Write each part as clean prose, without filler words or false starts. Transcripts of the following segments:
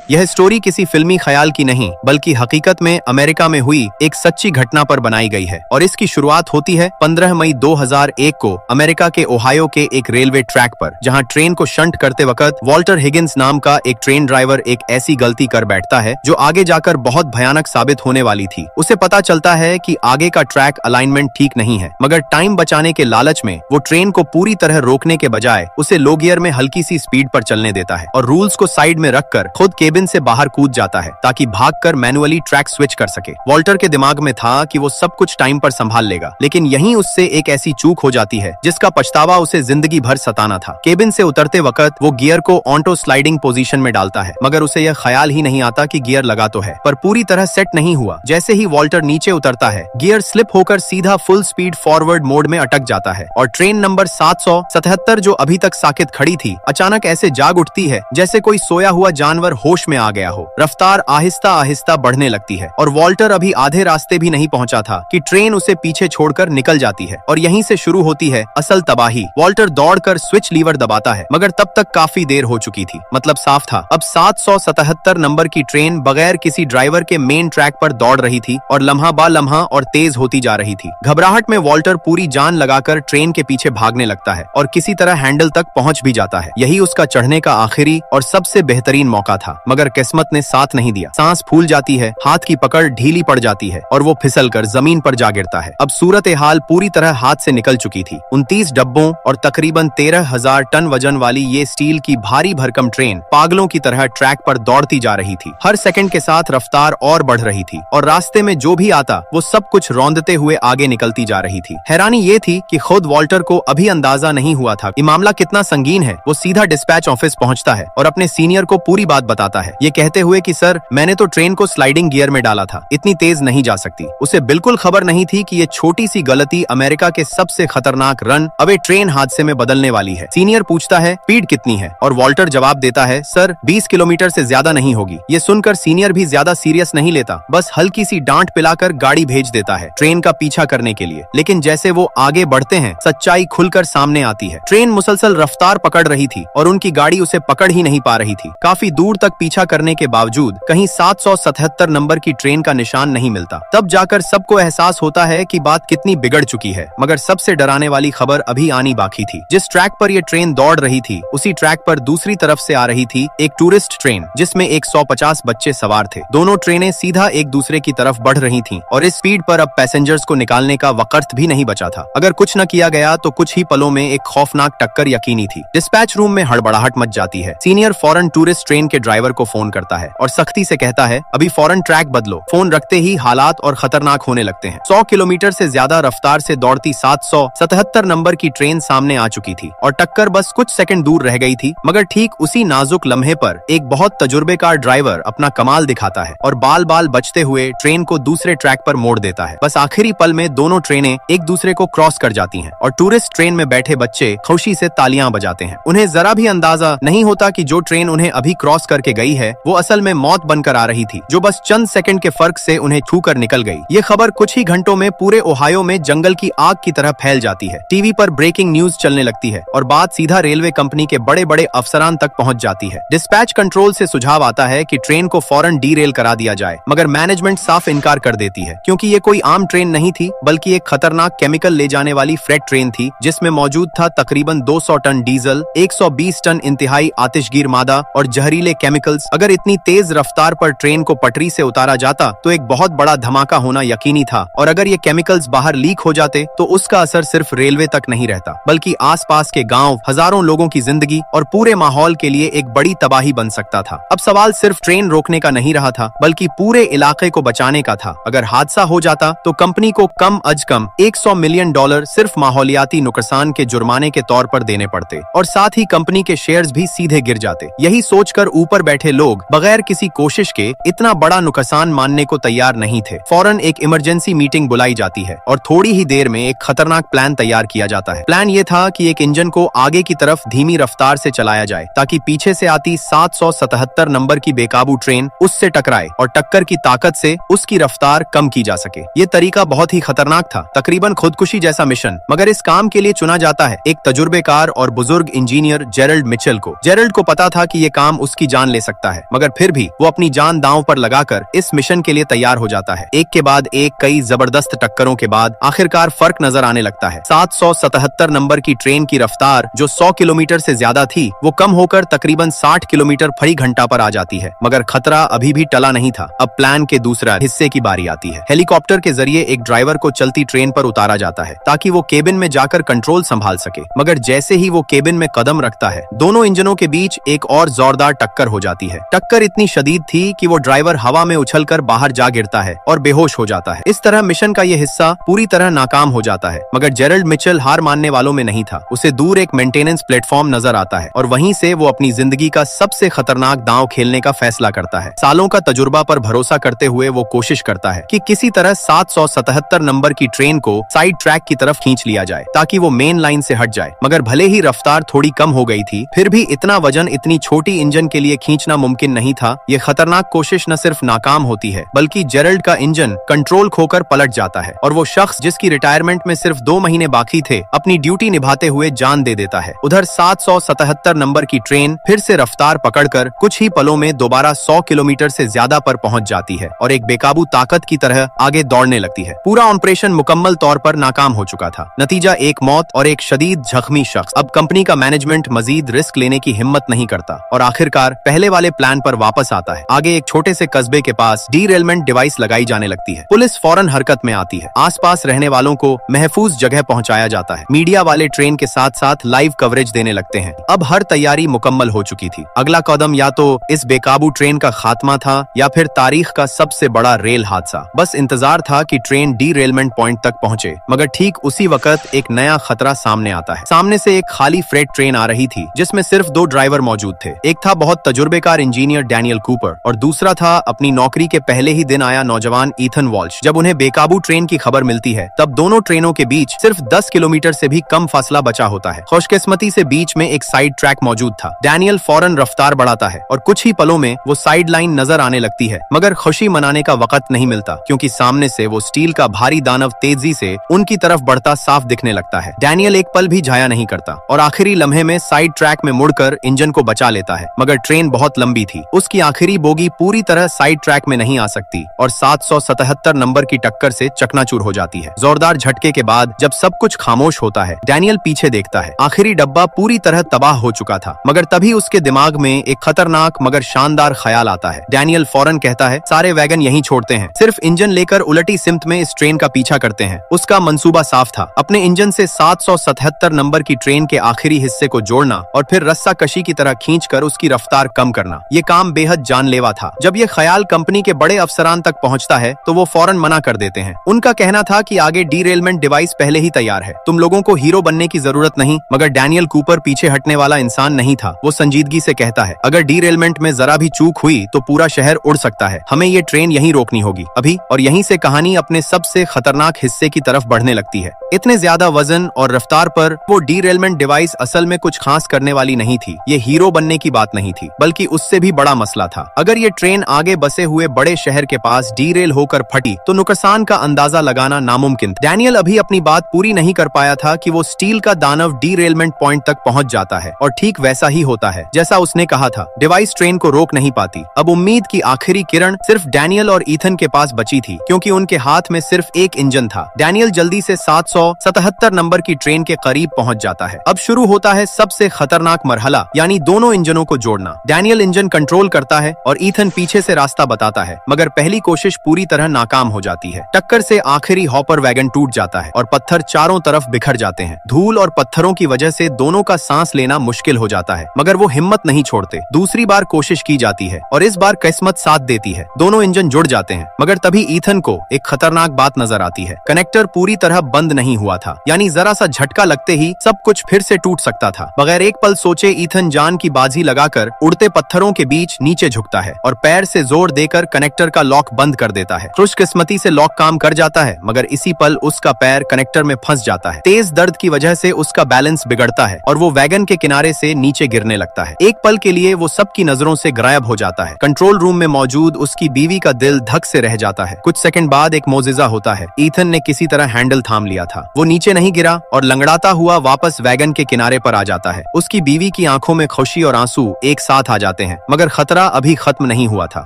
यह स्टोरी किसी फिल्मी ख्याल की नहीं बल्कि हकीकत में अमेरिका में हुई एक सच्ची घटना पर बनाई गई है और इसकी शुरुआत होती है 15 मई 2001 को अमेरिका के ओहायो के एक रेलवे ट्रैक पर, जहां ट्रेन को शंट करते वक्त वॉल्टर हिगिंस नाम का एक ट्रेन ड्राइवर एक ऐसी गलती कर बैठता है जो आगे जाकर बहुत भयानक साबित होने वाली थी। उसे पता चलता है कि आगे का ट्रैक अलाइनमेंट ठीक नहीं है, मगर टाइम बचाने के लालच में वो ट्रेन को पूरी तरह रोकने के बजाय उसे लो गियर में हल्की सी स्पीड पर चलने देता है और रूल्स को साइड में रखकर खुद केबिन से बाहर कूद जाता है ताकि भागकर मैनुअली ट्रैक स्विच कर सके। वॉल्टर के दिमाग में था कि वो सब कुछ टाइम पर संभाल लेगा, लेकिन यहीं उससे एक ऐसी चूक हो जाती है जिसका पछतावा उसे जिंदगी भर सताना था। केबिन से उतरते वक्त वो गियर को ऑटो स्लाइडिंग पोजीशन में डालता है, मगर उसे यह ख्याल ही नहीं आता कि गियर लगा तो है पर पूरी तरह सेट नहीं हुआ। जैसे ही वॉल्टर नीचे उतरता है, गियर स्लिप होकर सीधा फुल स्पीड फॉरवर्ड मोड में अटक जाता है और ट्रेन नंबर 777 जो अभी तक साकित खड़ी थी, अचानक ऐसे जाग उठती है जैसे कोई सोया हुआ जानवर होश में आ गया हो। रफ्तार आहिस्ता आहिस्ता बढ़ने लगती है और वॉल्टर अभी आधे रास्ते भी नहीं पहुंचा था कि ट्रेन उसे पीछे छोड़कर निकल जाती है और यहीं से शुरू होती है असल तबाही। वॉल्टर दौड़कर स्विच लीवर दबाता है, मगर तब तक काफी देर हो चुकी थी। मतलब साफ था, अब 777 नंबर की ट्रेन बगैर किसी ड्राइवर के मेन ट्रैक पर दौड़ रही थी और लम्हा बा लम्हा और तेज होती जा रही थी। घबराहट में वॉल्टर पूरी जान लगाकर ट्रेन के पीछे भागने लगता है और किसी तरह हैंडल तक पहुंच भी जाता है। यही उसका चढ़ने का आखिरी और सबसे बेहतरीन मौका था, मगर किस्मत ने साथ नहीं दिया। सांस फूल जाती है, हाथ की पकड़ ढीली पड़ जाती है और वो फिसलकर जमीन पर जा गिरता है। अब सूरत हाल पूरी तरह हाथ से निकल चुकी थी। 29 डब्बों और तकरीबन 13,000 टन वजन वाली ये स्टील की भारी भरकम ट्रेन पागलों की तरह ट्रैक पर दौड़ती जा रही थी। हर सेकंड के साथ रफ्तार और बढ़ रही थी और रास्ते में जो भी आता वो सब कुछ रौंदते हुए आगे निकलती जा रही थी। हैरानी ये थी कि खुद वॉल्टर को अभी अंदाजा नहीं हुआ था कि मामला कितना संगीन है। वो सीधा डिस्पैच ऑफिस पहुंचता है और अपने सीनियर को पूरी बात बताता है, ये कहते हुए कि सर, मैंने तो ट्रेन को स्लाइडिंग गियर में डाला था, इतनी तेज नहीं जा सकती। उसे बिल्कुल खबर नहीं थी कि ये छोटी सी गलती अमेरिका के सबसे खतरनाक रन अवे ट्रेन हादसे में बदलने वाली है। सीनियर पूछता है स्पीड कितनी है और वॉल्टर जवाब देता है, सर 20 किलोमीटर से ज्यादा नहीं होगी। ये सुनकर सीनियर भी ज्यादा सीरियस नहीं लेता, बस हल्की सी डांट पिलाकर गाड़ी भेज देता है ट्रेन का पीछा करने के लिए। लेकिन जैसे वो आगे बढ़ते हैं, सच्चाई खुलकर सामने आती है। ट्रेन मुसलसल रफ्तार पकड़ रही थी और उनकी गाड़ी उसे पकड़ ही नहीं पा रही थी। काफी दूर तक पीछा करने के बावजूद कहीं 777 नंबर की ट्रेन का निशान नहीं मिलता। तब जाकर सबको एहसास होता है कि बात कितनी बिगड़ चुकी है। मगर सबसे डराने वाली खबर अभी आनी बाकी थी। जिस ट्रैक पर ये ट्रेन दौड़ रही थी, उसी ट्रैक पर दूसरी तरफ से आ रही थी एक टूरिस्ट ट्रेन जिसमें 150 बच्चे सवार थे। दोनों ट्रेनें सीधा एक दूसरे की तरफ बढ़ रही थीं और इस स्पीड पर अब पैसेंजर्स को निकालने का वक्त भी नहीं बचा था। अगर कुछ न किया गया तो कुछ ही पलों में एक खौफनाक टक्कर यकीनी थी। डिस्पैच रूम में हड़बड़ाहट मच जाती है। सीनियर फौरन टूरिस्ट ट्रेन के ड्राइवर को फोन करता है और सख्ती से कहता है, अभी फौरन ट्रैक बदलो। फोन रखते ही हालात और खतरनाक होने लगते हैं। 100 किलोमीटर से ज्यादा रफ्तार से दौड़ती 777 नंबर की ट्रेन सामने आ चुकी थी और टक्कर बस कुछ सेकंड दूर रह गई थी। मगर ठीक उसी नाजुक लम्हे पर एक बहुत तजुर्बेकार ड्राइवर अपना कमाल दिखाता है और बाल बाल बचते हुए ट्रेन को दूसरे ट्रैक पर मोड़ देता है। बस आखिरी पल में दोनों ट्रेनें एक दूसरे को क्रॉस कर जाती हैं और टूरिस्ट ट्रेन में बैठे बच्चे खुशी से तालियां बजाते हैं। उन्हें जरा भी अंदाजा नहीं होता कि जो ट्रेन उन्हें अभी क्रॉस करके गई है वो असल में मौत बनकर आ रही थी, जो बस चंद सेकंड के फर्क से उन्हें छूकर निकल गई। ये खबर कुछ ही घंटों में पूरे ओहायो में जंगल की आग की तरह फैल जाती है। टीवी पर ब्रेकिंग न्यूज चलने लगती है और बात सीधा रेलवे कंपनी के बड़े बड़े अफसरान तक पहुंच जाती है। डिस्पैच कंट्रोल से सुझाव आता है कि ट्रेन को फौरन डीरेल करा दिया जाए, मगर मैनेजमेंट साफ इनकार कर देती है, क्योंकि ये कोई आम ट्रेन नहीं थी बल्कि एक खतरनाक केमिकल ले जाने वाली फ्रेट ट्रेन थी जिसमें मौजूद था तकरीबन 200 टन डीजल, 120 टन इंतहाई आतिशगीर मादा और जहरीले केमिकल्स। अगर इतनी तेज रफ्तार पर ट्रेन को पटरी से उतारा जाता तो एक बहुत बड़ा धमाका होना यकीनी था, और अगर ये केमिकल्स बाहर लीक हो जाते तो उसका असर सिर्फ रेलवे तक नहीं रहता बल्कि आसपास के गांव, हजारों लोगों की जिंदगी और पूरे माहौल के लिए एक बड़ी तबाही बन सकता था। अब सवाल सिर्फ ट्रेन रोकने का नहीं रहा था बल्कि पूरे इलाके को बचाने का था। अगर हादसा हो जाता तो कंपनी को कम अज कम $100 मिलियन सिर्फ माहौलियाती नुकसान के जुर्माने के तौर पर देने पड़ते और साथ ही कंपनी के शेयर्स भी सीधे गिर जाते। यही सोचकर ऊपर बैठे लोग बगैर किसी कोशिश के इतना बड़ा नुकसान मानने को तैयार नहीं थे। फौरन एक इमरजेंसी मीटिंग बुलाई जाती है और थोड़ी ही देर में एक खतरनाक प्लान तैयार किया जाता है। प्लान ये था कि एक इंजन को आगे की तरफ धीमी रफ्तार से चलाया जाए ताकि पीछे से आती 777 नंबर की बेकाबू ट्रेन उससे टकराए और टक्कर की ताकत से उसकी रफ्तार कम की जा सके। ये तरीका बहुत ही खतरनाक था, तकरीबन खुदकुशी जैसा मिशन, मगर इस काम के लिए चुना जाता है एक तजुर्बेकार और बुजुर्ग इंजीनियर जेरल्ड मिचेल को। जेरल्ड को पता था कि ये काम उसकी जान ले सकता सकता है, मगर फिर भी वो अपनी जान दांव पर लगाकर इस मिशन के लिए तैयार हो जाता है। एक के बाद एक कई जबरदस्त टक्करों के बाद आखिरकार फर्क नजर आने लगता है। 777 नंबर की ट्रेन की रफ्तार जो 100 किलोमीटर से ज्यादा थी, वो कम होकर तकरीबन 60 किलोमीटर प्रति घंटा पर आ जाती है। मगर खतरा अभी भी टला नहीं था। अब प्लान के दूसरा हिस्से की बारी आती है। हेलीकॉप्टर के जरिए एक ड्राइवर को चलती ट्रेन पर उतारा जाता है ताकि वो केबिन में जाकर कंट्रोल संभाल सके। मगर जैसे ही वो केबिन में कदम रखता है, दोनों इंजनों के बीच एक और जोरदार टक्कर हो जाती है। टक्कर इतनी शदीद थी कि वो ड्राइवर हवा में उछलकर बाहर जा गिरता है और बेहोश हो जाता है। इस तरह मिशन का ये हिस्सा पूरी तरह नाकाम हो जाता है। मगर जेरल्ड मिचेल हार मानने वालों में नहीं था। उसे दूर एक मेंटेनेंस प्लेटफॉर्म नजर आता है और वहीं से वो अपनी जिंदगी का सबसे खतरनाक दांव खेलने का फैसला करता है। सालों का तजुर्बा पर भरोसा करते हुए वो कोशिश करता है कि किसी तरह 777 नंबर की ट्रेन को साइड ट्रैक की तरफ खींच लिया जाए ताकि वो मेन लाइन से हट जाए। मगर भले ही रफ्तार थोड़ी कम हो गई थी, फिर भी इतना वजन इतनी छोटी इंजन के लिए खींचना मुमकिन नहीं था। ये खतरनाक कोशिश न सिर्फ नाकाम होती है, बल्कि जेरल्ड का इंजन कंट्रोल खोकर पलट जाता है और वो शख्स जिसकी रिटायरमेंट में सिर्फ 2 महीने बाकी थे, अपनी ड्यूटी निभाते हुए जान दे देता है। उधर 777 नंबर की ट्रेन फिर से रफ्तार पकड़कर कुछ ही पलों में दोबारा 100 किलोमीटर से ज्यादा पर पहुंच जाती है और एक बेकाबू ताकत की तरह आगे दौड़ने लगती है। पूरा ऑपरेशन मुकम्मल तौर पर नाकाम हो चुका था। नतीजा एक मौत और एक शदीद जख्मी शख्स। अब कंपनी का मैनेजमेंट मजीद रिस्क लेने की हिम्मत नहीं करता और आखिरकार पहले वाले प्लान पर वापस आता है। आगे एक छोटे से कस्बे के पास डीरेलमेंट डिवाइस लगाई जाने लगती है। पुलिस फौरन हरकत में आती है। आसपास रहने वालों को महफूज जगह पहुंचाया जाता है। मीडिया वाले ट्रेन के साथ साथ लाइव कवरेज देने लगते हैं। अब हर तैयारी मुकम्मल हो चुकी थी। अगला कदम या तो इस बेकाबू ट्रेन का खात्मा था या फिर तारीख का सबसे बड़ा रेल हादसा। बस इंतजार था कि ट्रेन डीरेलमेंट पॉइंट तक पहुंचे। मगर ठीक उसी वक्त एक नया खतरा सामने आता है। सामने से एक खाली फ्रेट ट्रेन आ रही थी जिसमें सिर्फ 2 ड्राइवर मौजूद थे। एक था बहुत तजुर्बेकार इंजीनियर डैनियल कूपर और दूसरा था अपनी नौकरी के पहले ही दिन आया नौजवान ईथन वॉल्श। जब उन्हें बेकाबू ट्रेन की खबर मिलती है, तब दोनों ट्रेनों के बीच सिर्फ 10 किलोमीटर से भी कम फासला बचा होता है। खुशकिस्मती से बीच में एक साइड ट्रैक मौजूद था। डैनियल फौरन रफ्तार बढ़ाता है और कुछ ही पलों में वो साइड लाइन नजर आने लगती है। मगर खुशी मनाने का वक्त नहीं मिलता, क्योंकि सामने से वो स्टील का भारी दानव तेजी से उनकी तरफ बढ़ता साफ दिखने लगता है। डैनियल एक पल भी जाया नहीं करता और आखिरी लम्हे में साइड ट्रैक में मुड़कर इंजन को बचा लेता है। मगर ट्रेन बहुत लंबी थी। उसकी आखिरी बोगी पूरी तरह साइड ट्रैक में नहीं आ सकती और 777 नंबर की टक्कर से चकनाचूर हो जाती है। जोरदार झटके के बाद जब सब कुछ खामोश होता है, डैनियल पीछे देखता है। आखिरी डब्बा पूरी तरह तबाह हो चुका था। मगर तभी उसके दिमाग में एक खतरनाक मगर शानदार ख्याल आता है। डैनियल फौरन कहता है, सारे वैगन यहीं छोड़ते हैं, सिर्फ इंजन लेकर उलटी सिमत में इस ट्रेन का पीछा करते हैं। उसका मंसूबा साफ था, अपने इंजन से 777 नंबर की ट्रेन के आखिरी हिस्से को जोड़ना और फिर रस्सा कशी की तरह खींचकर उसकी रफ्तार कम करना। ये काम बेहद जानलेवा था। जब ये ख्याल कंपनी के बड़े अफसरान तक पहुंचता है तो वो फौरन मना कर देते हैं। उनका कहना था कि आगे डीरेलमेंट डिवाइस पहले ही तैयार है, तुम लोगों को हीरो बनने की जरूरत नहीं। मगर डैनियल कूपर पीछे हटने वाला इंसान नहीं था। वो संजीदगी से कहता है, अगर डीरेलमेंट में जरा भी चूक हुई तो पूरा शहर उड़ सकता है। हमें ये ट्रेन यहीं रोकनी होगी अभी। और यहीं से कहानी अपने सबसे खतरनाक हिस्से की तरफ बढ़ने लगती है। इतने ज्यादा वजन और रफ्तार पर वो डीरेलमेंट डिवाइस असल में कुछ खास करने वाली नहीं थी। ये हीरो बनने की बात नहीं थी, बल्कि उससे भी बड़ा मसला था। अगर ये ट्रेन आगे बसे हुए बड़े शहर के पास डीरेल होकर फटी तो नुकसान का अंदाजा लगाना नामुमकिन। डैनियल अभी अपनी बात पूरी नहीं कर पाया था कि वो स्टील का दानव डीरेलमेंट पॉइंट तक पहुंच जाता है और ठीक वैसा ही होता है जैसा उसने कहा था। डिवाइस ट्रेन को रोक नहीं पाती। अब उम्मीद की आखिरी किरण सिर्फ डैनियल और ईथन के पास बची थी, क्योंकि उनके हाथ में सिर्फ एक इंजन था। डैनियल जल्दी से 777 नंबर की ट्रेन के करीब पहुंच जाता है। अब शुरू होता है सबसे खतरनाक मरहला, यानी दोनों इंजनों को जोड़ना। डैनियल इंजन कंट्रोल करता है और ईथन पीछे से रास्ता बताता है, मगर पहली कोशिश पूरी तरह नाकाम हो जाती है। टक्कर से आखिरी हॉपर वैगन टूट जाता है और पत्थर चारों तरफ बिखर जाते हैं। धूल और पत्थरों की वजह से दोनों का सांस लेना मुश्किल हो जाता है, मगर वो हिम्मत नहीं छोड़ते। दूसरी बार कोशिश की जाती है और इस बार किस्मत साथ देती है। दोनों इंजन जुड़ जाते हैं। मगर तभी ईथन को एक खतरनाक बात नजर आती है। कनेक्टर पूरी तरह बंद नहीं हुआ था, यानी जरा सा झटका लगते ही सब कुछ फिर से टूट सकता था। बगैर एक पल सोचे ईथन जान की बाजी लगाकर उड़ते पत्थरों के बीच नीचे झुकता है और पैर से जोर देकर कनेक्टर का लॉक बंद कर देता है। खुशकिस्मती से लॉक काम कर जाता है, मगर इसी पल उसका पैर कनेक्टर में फंस जाता है। तेज दर्द की वजह से उसका बैलेंस बिगड़ता है और वो वैगन के किनारे से नीचे गिरने लगता है। एक पल के लिए वो सबकी नजरों से गायब हो जाता है। कंट्रोल रूम में मौजूद उसकी बीवी का दिल धक से रह जाता है। कुछ सेकंड बाद एक मोजिजा होता है। ईथन ने किसी तरह हैंडल थाम लिया था। वो नीचे नहीं गिरा और लंगड़ाता हुआ वापस वैगन के किनारे पर आ जाता है। उसकी बीवी की आंखों में खुशी और आंसू एक साथ आ जाते हैं, मगर खतरा अभी खत्म नहीं हुआ था।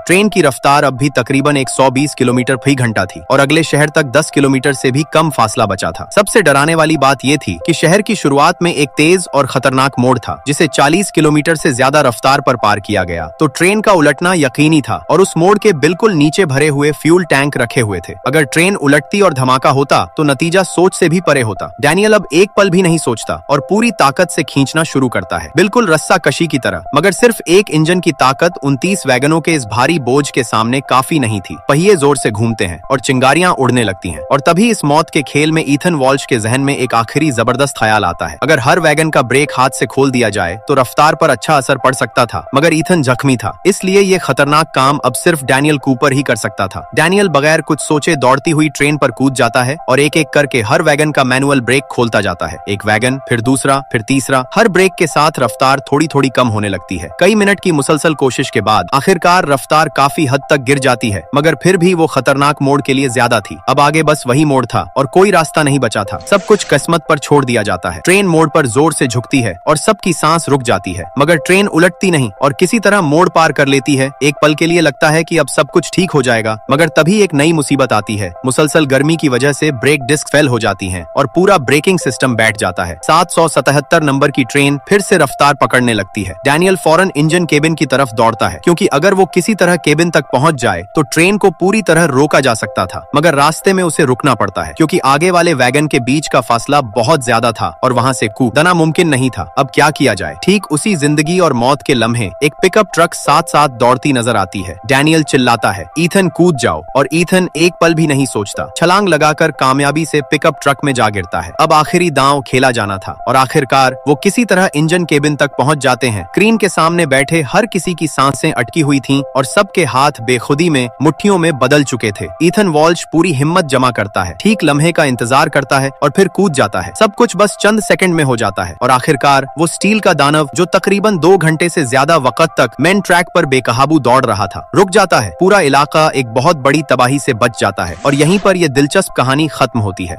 ट्रेन की रफ्तार अब भी तकरीबन 120 किलोमीटर फी घंटा थी और अगले शहर तक 10 किलोमीटर से भी कम फासला बचा था। सबसे डराने वाली बात यह थी कि शहर की शुरुआत में एक तेज और खतरनाक मोड़ था, जिसे 40 किलोमीटर से ज्यादा रफ्तार पर पार किया गया तो ट्रेन का उलटना यकीनी था और उस मोड़ के बिल्कुल नीचे भरे हुए फ्यूल टैंक रखे हुए थे। अगर ट्रेन उलटती और धमाका होता तो नतीजा सोच से भी परे होता। डैनियल अब एक पल भी नहीं सोचता और पूरी ताकत से खींचना शुरू करता है, बिल्कुल रस्सा कशी की तरह। मगर सिर्फ एक इंजन की ताकत 29 वैगनों के इस भारी बोझ के सामने काफी नहीं थी। पहिए जोर से घूमते हैं और चिंगारियां उड़ने लगती हैं और तभी इस मौत के खेल में ईथन वॉल्श के जहन में एक आखिरी जबरदस्त ख्याल आता है। अगर हर वैगन का ब्रेक हाथ से खोल दिया जाए तो रफ्तार पर अच्छा असर पड़ सकता था, मगर ईथन जख्मी था, इसलिए ये खतरनाक काम अब सिर्फ डैनियल कूपर ही कर सकता था। डैनियल बगैर कुछ सोचे दौड़ती हुई ट्रेन पर कूद जाता है और एक एक करके हर वैगन का मैनुअल ब्रेक खोलता जाता है। एक वैगन, फिर दूसरा, फिर तीसरा। हर ब्रेक के साथ रफ्तार थोड़ी थोड़ी कम होने लगती है। कई मिनट की मुसलसल कोशिश के बाद आखिरकार रफ्तार काफी हद तक गिर जाती है, मगर फिर भी वो खतरनाक मोड़ के लिए ज्यादा थी। अब आगे बस वही मोड़ था और कोई रास्ता नहीं बचा था। सब कुछ किस्मत पर छोड़ दिया जाता है। ट्रेन मोड़ पर जोर से झुकती है और सबकी सांस रुक जाती है, मगर ट्रेन उलटती नहीं और किसी तरह मोड़ पार कर लेती है। एक पल के लिए लगता है कि अब सब कुछ ठीक हो जाएगा, मगर तभी एक नई मुसीबत आती है। मुसलसल गर्मी की वजह से ब्रेक डिस्क फेल हो जाती हैं और पूरा ब्रेकिंग सिस्टम बैठ जाता है। 777 नंबर की ट्रेन फिर से रफ्तार पकड़ने लगती है। डैनियल फौरन इंजन केबिन की तरफ दौड़ता है, क्योंकि अगर वो किसी तरह केबिन तक पहुंच जाए तो ट्रेन को पूरी तरह रोका जा सकता था। मगर रास्ते में उसे रुकना पड़ता है, क्योंकि आगे वाले वैगन के बीच का फासला बहुत ज्यादा था और वहां से कूदना मुमकिन नहीं था। अब क्या किया जाए? ठीक उसी जिंदगी और मौत के लम्हे एक पिकअप ट्रक साथ साथ दौड़ती नजर आती है। डैनियल चिल्लाता है, ईथन कूद जाओ, और ईथन एक पल भी नहीं सोचता, छलांग लगाकर कामयाबी से पिकअप ट्रक में जा गिरता है। अब आखिरी दांव खेला जाना था और आखिरकार वो किसी तरह इंजन केबिन तक पहुंच जाते हैं। स्क्रीन के सामने बैठे हर किसी की सांसें अटकी हुई थीं और सबके हाथ बेखुदी में मुट्ठियों में बदल चुके थे। ईथन वॉल्श पूरी हिम्मत जमा करता है, ठीक लम्हे का इंतजार करता है और फिर कूद जाता है। सब कुछ बस चंद सेकंड में हो जाता है और आखिरकार वो स्टील का दानव, जो तकरीबन 2 घंटे से ज्यादा वक्त तक मेन ट्रैक पर बेकाबू दौड़ रहा था, रुक जाता है। पूरा इलाका एक बहुत बड़ी तबाही से बच जाता है और यहीं पर यह दिलचस्प कहानी खत्म होती है।